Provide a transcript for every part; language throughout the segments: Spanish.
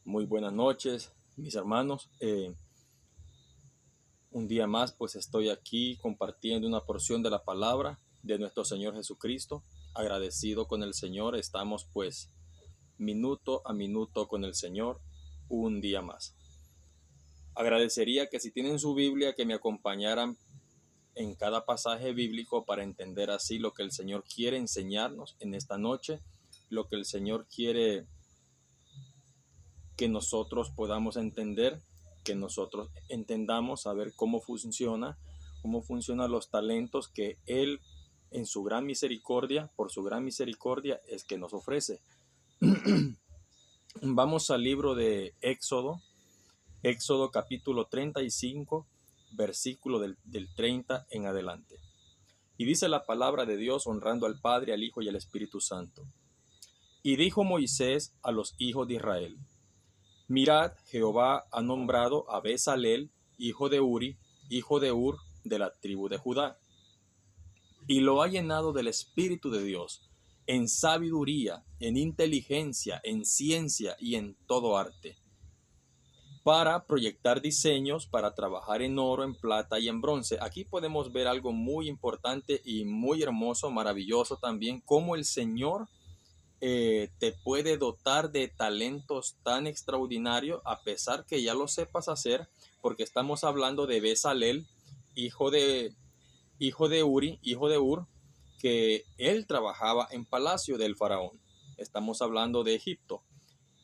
Muy buenas noches, mis hermanos. Un día más, pues estoy aquí compartiendo una porción de la palabra de nuestro Señor Jesucristo. Agradecido con el Señor, estamos pues minuto a minuto con el Señor, un día más. Agradecería que si tienen su Biblia, que me acompañaran en cada pasaje bíblico para entender así lo que el Señor quiere enseñarnos en esta noche, lo que el Señor quiere que nosotros podamos entender, que nosotros entendamos, saber cómo funcionan los talentos que Él en su gran misericordia, por su gran misericordia, es que nos ofrece. Vamos al libro de Éxodo capítulo 35, versículo del 30 en adelante. Y dice la palabra de Dios honrando al Padre, al Hijo y al Espíritu Santo. Y dijo Moisés a los hijos de Israel: Mirad, Jehová ha nombrado a Bezalel, hijo de Uri, hijo de Ur, de la tribu de Judá, y lo ha llenado del Espíritu de Dios, en sabiduría, en inteligencia, en ciencia y en todo arte, para proyectar diseños, para trabajar en oro, en plata y en bronce. Aquí podemos ver algo muy importante y muy hermoso, maravilloso también, cómo el Señor te puede dotar de talentos tan extraordinarios a pesar que ya lo sepas hacer, porque estamos hablando de Bezalel, hijo de Uri, hijo de Ur, que él trabajaba en palacio del faraón. Estamos hablando de Egipto.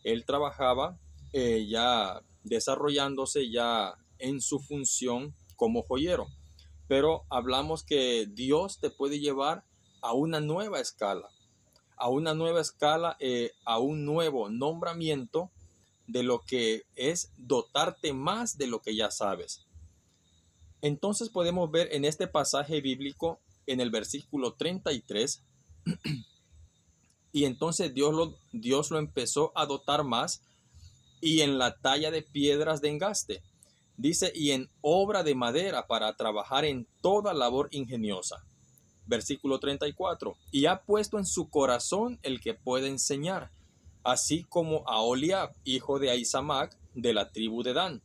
Él trabajaba ya desarrollándose ya en su función como joyero. Pero hablamos que Dios te puede llevar a una nueva escala, a un nuevo nombramiento de lo que es dotarte más de lo que ya sabes. Entonces podemos ver en este pasaje bíblico, en el versículo 33, y entonces Dios lo empezó a dotar más, y en la talla de piedras de engaste. Dice, y en obra de madera para trabajar en toda labor ingeniosa. Versículo 34, y ha puesto en su corazón el que puede enseñar, así como a Oliab, hijo de Ahisamac, de la tribu de Dan,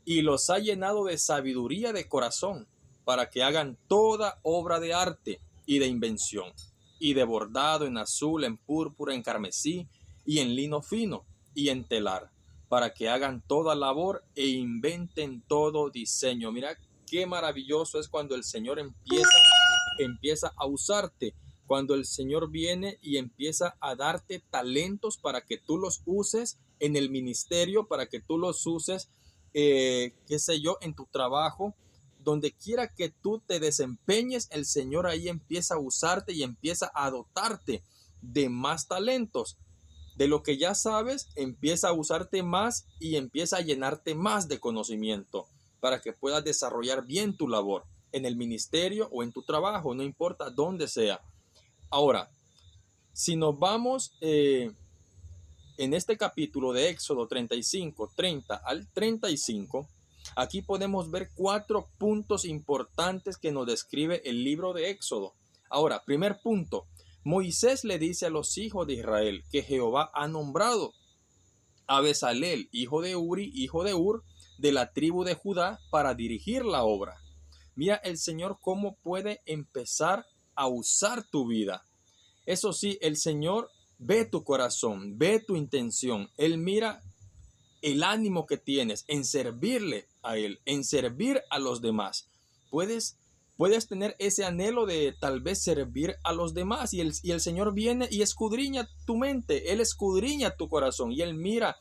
y los ha llenado de sabiduría de corazón, para que hagan toda obra de arte y de invención, y de bordado en azul, en púrpura, en carmesí, y en lino fino, y en telar, para que hagan toda labor e inventen todo diseño. Mira qué maravilloso es cuando el Señor empieza a usarte, cuando el Señor viene y empieza a darte talentos para que tú los uses en el ministerio, para que tú los uses, qué sé yo, en tu trabajo, donde quiera que tú te desempeñes, el Señor ahí empieza a usarte y empieza a dotarte de más talentos. De lo que ya sabes, empieza a usarte más y empieza a llenarte más de conocimiento para que puedas desarrollar bien tu labor en el ministerio o en tu trabajo, no importa dónde sea. Ahora, si nos vamos en este capítulo de Éxodo 35, 30 al 35, aquí podemos ver 4 puntos importantes que nos describe el libro de Éxodo. Ahora, primer punto, Moisés le dice a los hijos de Israel que Jehová ha nombrado a Bezalel, hijo de Uri, hijo de Ur, de la tribu de Judá, para dirigir la obra. Mira el Señor cómo puede empezar a usar tu vida. Eso sí, el Señor ve tu corazón, ve tu intención. Él mira el ánimo que tienes en servirle a Él, en servir a los demás. Puedes tener ese anhelo de tal vez servir a los demás y el Señor viene y escudriña tu mente, Él escudriña tu corazón y Él mira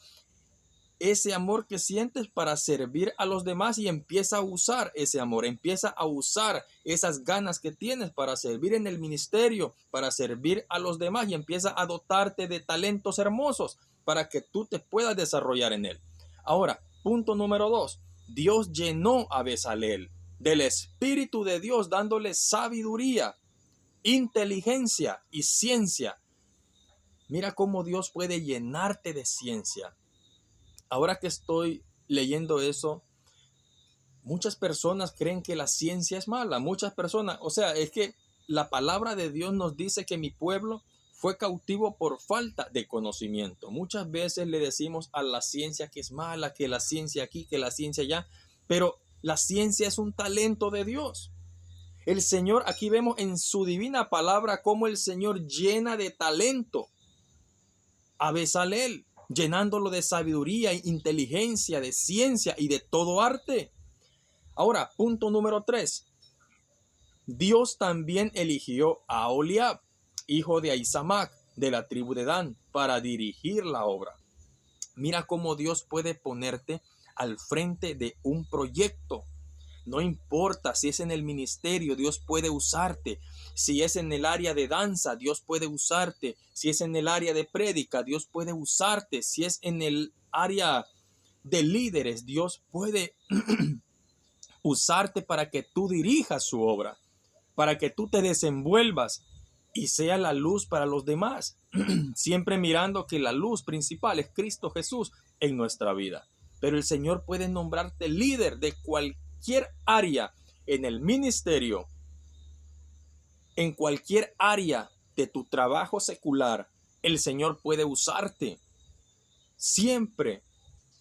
ese amor que sientes para servir a los demás y empieza a usar ese amor, empieza a usar esas ganas que tienes para servir en el ministerio, para servir a los demás y empieza a dotarte de talentos hermosos para que tú te puedas desarrollar en él. Ahora, punto número 2, Dios llenó a Bezalel del Espíritu de Dios dándole sabiduría, inteligencia y ciencia. Mira cómo Dios puede llenarte de ciencia. Ahora que estoy leyendo eso, muchas personas creen que la ciencia es mala. Muchas personas, o sea, es que la palabra de Dios nos dice que mi pueblo fue cautivo por falta de conocimiento. Muchas veces le decimos a la ciencia que es mala, que la ciencia aquí, que la ciencia allá, pero la ciencia es un talento de Dios. El Señor, aquí vemos en su divina palabra cómo el Señor llena de talento a Bezalel, llenándolo de sabiduría, inteligencia, de ciencia y de todo arte. Ahora, punto número 3. Dios también eligió a Oholiab, hijo de Ahisamac, de la tribu de Dan, para dirigir la obra. Mira cómo Dios puede ponerte al frente de un proyecto. No importa si es en el ministerio, Dios puede usarte. Si es en el área de danza, Dios puede usarte. Si es en el área de prédica, Dios puede usarte. Si es en el área de líderes, Dios puede usarte para que tú dirijas su obra, para que tú te desenvuelvas y sea la luz para los demás. Siempre mirando que la luz principal es Cristo Jesús en nuestra vida. Pero el Señor puede nombrarte líder de cualquier área en el ministerio, en cualquier área de tu trabajo secular. El Señor puede usarte, siempre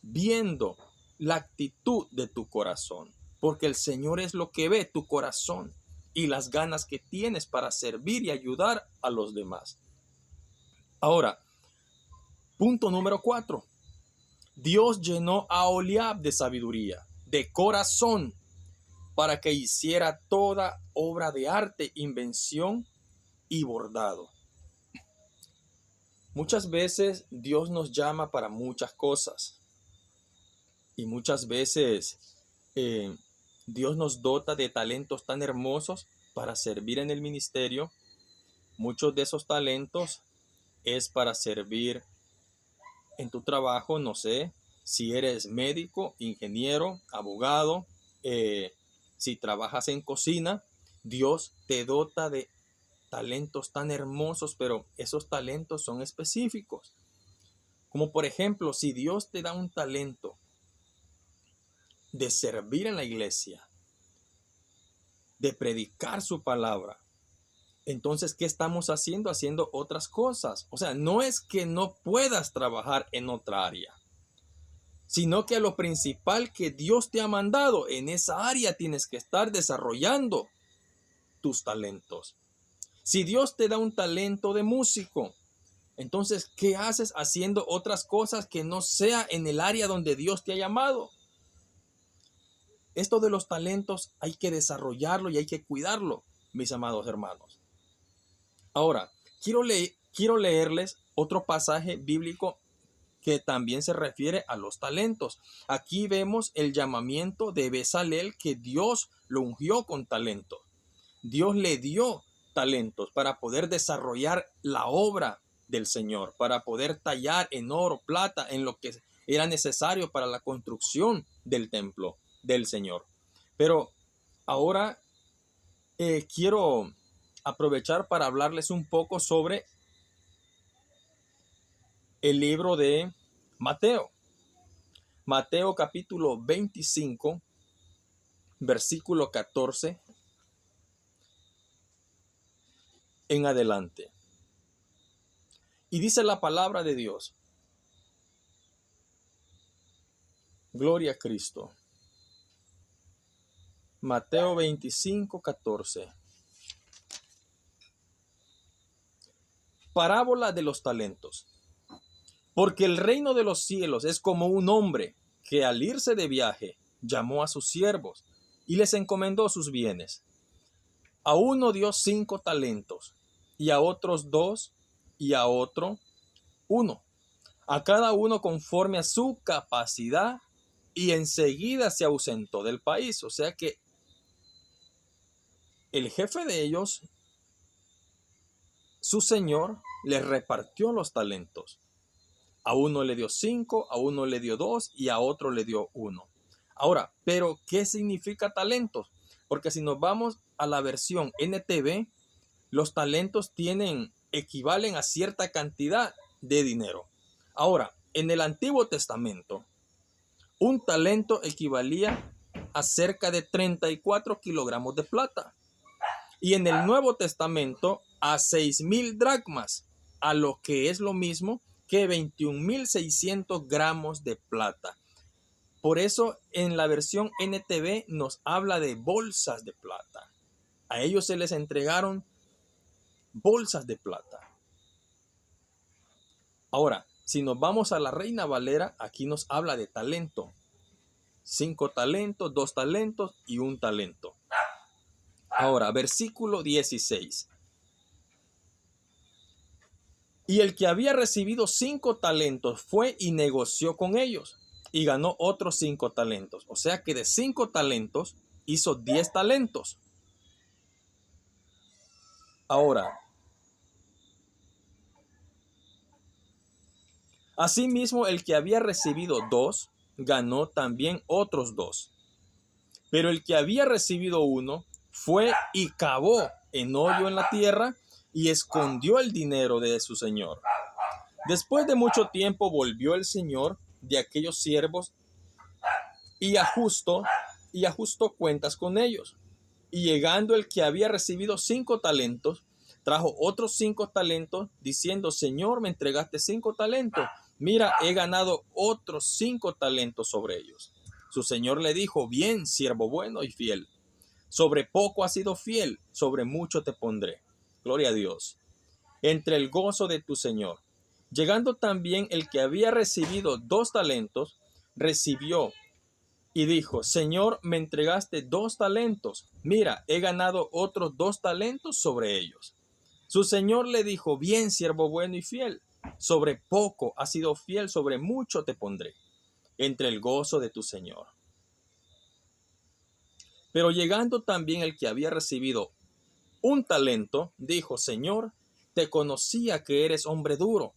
viendo la actitud de tu corazón, porque el Señor es lo que ve tu corazón y las ganas que tienes para servir y ayudar a los demás. Ahora, punto número 4. Dios llenó a Oholiab de sabiduría, de corazón, para que hiciera toda obra de arte, invención y bordado. Muchas veces Dios nos llama para muchas cosas y muchas veces Dios nos dota de talentos tan hermosos para servir en el ministerio. Muchos de esos talentos es para servir en tu trabajo, no sé, si eres médico, ingeniero, abogado, si trabajas en cocina, Dios te dota de talentos tan hermosos, pero esos talentos son específicos. Como por ejemplo, si Dios te da un talento de servir en la iglesia, de predicar su palabra, entonces, ¿qué estamos haciendo? Haciendo otras cosas. O sea, no es que no puedas trabajar en otra área, sino que a lo principal que Dios te ha mandado, en esa área tienes que estar desarrollando tus talentos. Si Dios te da un talento de músico, entonces, ¿qué haces haciendo otras cosas que no sea en el área donde Dios te ha llamado? Esto de los talentos hay que desarrollarlo y hay que cuidarlo, mis amados hermanos. Ahora, quiero leerles otro pasaje bíblico que también se refiere a los talentos. Aquí vemos el llamamiento de Bezalel, que Dios lo ungió con talentos. Dios le dio talentos para poder desarrollar la obra del Señor, para poder tallar en oro, plata, en lo que era necesario para la construcción del templo del Señor. Pero ahora quiero aprovechar para hablarles un poco sobre el libro de Mateo. Mateo capítulo 25, versículo 14 en adelante. Y dice la palabra de Dios. Gloria a Cristo. Mateo 25, 14. Parábola de los talentos. Porque el reino de los cielos es como un hombre que al irse de viaje llamó a sus siervos y les encomendó sus bienes. A uno dio 5 talentos, y a otros 2, y a otro 1, a cada uno conforme a su capacidad, y enseguida se ausentó del país. O sea que el jefe de ellos, su señor, les repartió los talentos. A uno le dio 5, a uno le dio 2 y a otro le dio 1. Ahora, ¿pero qué significa talentos? Porque si nos vamos a la versión NTV, los talentos equivalen a cierta cantidad de dinero. Ahora, en el Antiguo Testamento, un talento equivalía a cerca de 34 kilogramos de plata. Y en el Nuevo Testamento, a 6,000 dracmas. a lo que es lo mismo que 21.600 gramos de plata. Por eso en la versión NTV nos habla de bolsas de plata. A ellos se les entregaron bolsas de plata. Ahora, si nos vamos a la Reina Valera, aquí nos habla de talento. 5 talentos, 2 talentos y 1 talento. Ahora, versículo 16. Y el que había recibido 5 talentos fue y negoció con ellos y ganó otros 5 talentos. O sea que de 5 talentos hizo 10 talentos. Ahora, asimismo el que había recibido 2 ganó también otros 2. Pero el que había recibido 1 fue y cavó en hoyo en la tierra y escondió el dinero de su señor. Después de mucho tiempo volvió el señor de aquellos siervos y ajustó cuentas con ellos. Y llegando el que había recibido 5 talentos, trajo otros 5 talentos, diciendo: Señor, me entregaste 5 talentos. Mira, he ganado otros 5 talentos sobre ellos. Su señor le dijo: Bien, siervo bueno y fiel. Sobre poco has sido fiel, sobre mucho te pondré. Gloria a Dios. Entre el gozo de tu señor. Llegando también el que había recibido 2 talentos, recibió y dijo: Señor, me entregaste 2 talentos. Mira, he ganado otros 2 talentos sobre ellos. Su señor le dijo: Bien, siervo bueno y fiel. Sobre poco has sido fiel, sobre mucho te pondré. Entre el gozo de tu señor. Pero llegando también el que había recibido 1 talento, dijo: Señor, te conocía que eres hombre duro,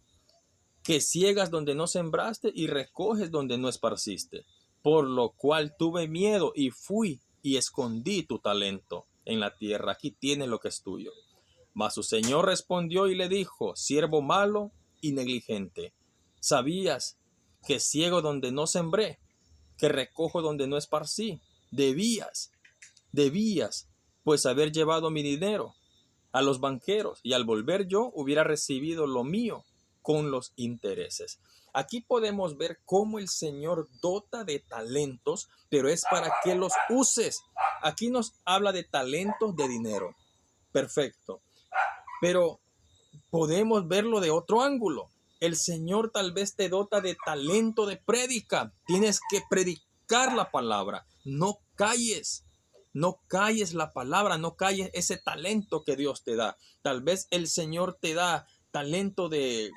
que ciegas donde no sembraste y recoges donde no esparciste. Por lo cual tuve miedo y fui y escondí tu talento en la tierra. Aquí tienes lo que es tuyo. Mas su señor respondió y le dijo: Siervo malo y negligente, ¿sabías que ciego donde no sembré, que recojo donde no esparcí? Debías, pues haber llevado mi dinero a los banqueros, y al volver yo hubiera recibido lo mío con los intereses. Aquí podemos ver cómo el Señor dota de talentos, pero es para que los uses. Aquí nos habla de talentos de dinero. Perfecto. Pero podemos verlo de otro ángulo. El Señor tal vez te dota de talento de prédica. Tienes que predicar la palabra. No calles. No calles la palabra, no calles ese talento que Dios te da. Tal vez el Señor te da talento de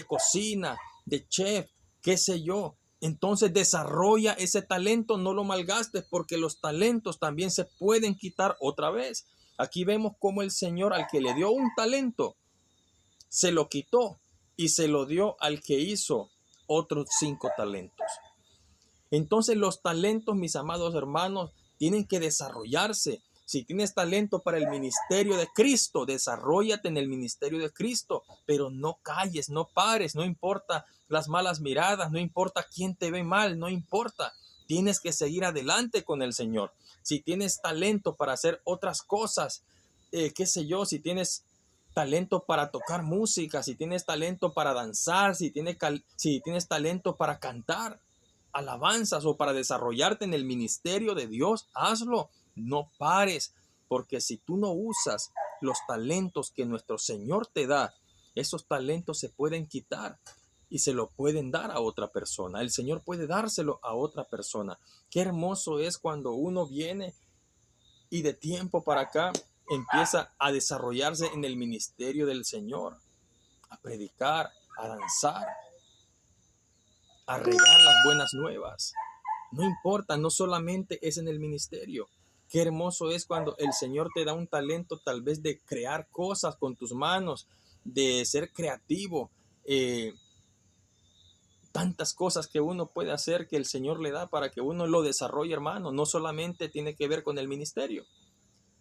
cocina, de chef, qué sé yo. Entonces desarrolla ese talento, no lo malgastes, porque los talentos también se pueden quitar otra vez. Aquí vemos cómo el Señor, al que le dio un talento, se lo quitó y se lo dio al que hizo otros 5 talentos. Entonces los talentos, mis amados hermanos, tienen que desarrollarse. Si tienes talento para el ministerio de Cristo, desarróllate en el ministerio de Cristo, pero no calles, no pares, no importa las malas miradas, no importa quién te ve mal, no importa. Tienes que seguir adelante con el Señor. Si tienes talento para hacer otras cosas, qué sé yo, si tienes talento para tocar música, si tienes talento para danzar, si tienes talento para cantar alabanzas o para desarrollarte en el ministerio de Dios, hazlo. No pares, porque si tú no usas los talentos que nuestro Señor te da, esos talentos se pueden quitar y se lo pueden dar a otra persona. El Señor puede dárselo a otra persona. Qué hermoso es cuando uno viene y de tiempo para acá empieza a desarrollarse en el ministerio del Señor, a predicar, a danzar, a regar las buenas nuevas. No importa, no solamente es en el ministerio. Qué hermoso es cuando el Señor te da un talento tal vez de crear cosas con tus manos, de ser creativo. Tantas cosas que uno puede hacer que el Señor le da para que uno lo desarrolle, hermano. No solamente tiene que ver con el ministerio,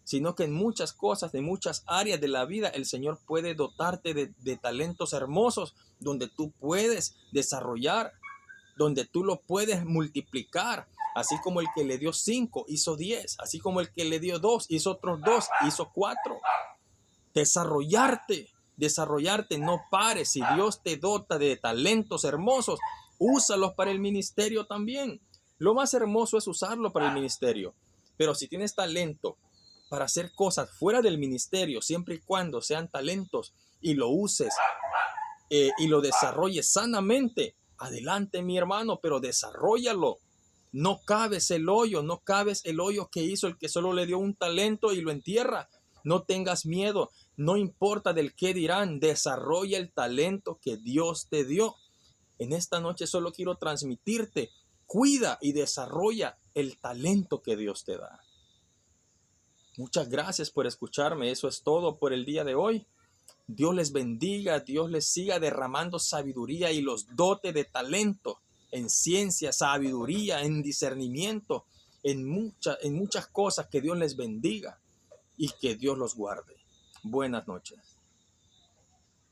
sino que en muchas cosas, de muchas áreas de la vida, el Señor puede dotarte de talentos hermosos donde tú puedes desarrollar, donde tú lo puedes multiplicar, así como el que le dio 5 hizo 10, así como el que le dio 2 hizo otros 2, hizo 4. Desarrollarte, desarrollarte, no pares. Si Dios te dota de talentos hermosos, úsalos para el ministerio también. Lo más hermoso es usarlo para el ministerio. Pero si tienes talento para hacer cosas fuera del ministerio, siempre y cuando sean talentos y lo uses y lo desarrolles sanamente, adelante mi hermano, pero desarróllalo. No cabes el hoyo, no cabes el hoyo que hizo el que solo le dio un talento y lo entierra. No tengas miedo, no importa del qué dirán, desarrolla el talento que Dios te dio. En esta noche solo quiero transmitirte, cuida y desarrolla el talento que Dios te da. Muchas gracias por escucharme, eso es todo por el día de hoy. Dios les bendiga, Dios les siga derramando sabiduría y los dote de talento en ciencia, sabiduría, en discernimiento, en muchas cosas. Que Dios les bendiga y que Dios los guarde. Buenas noches.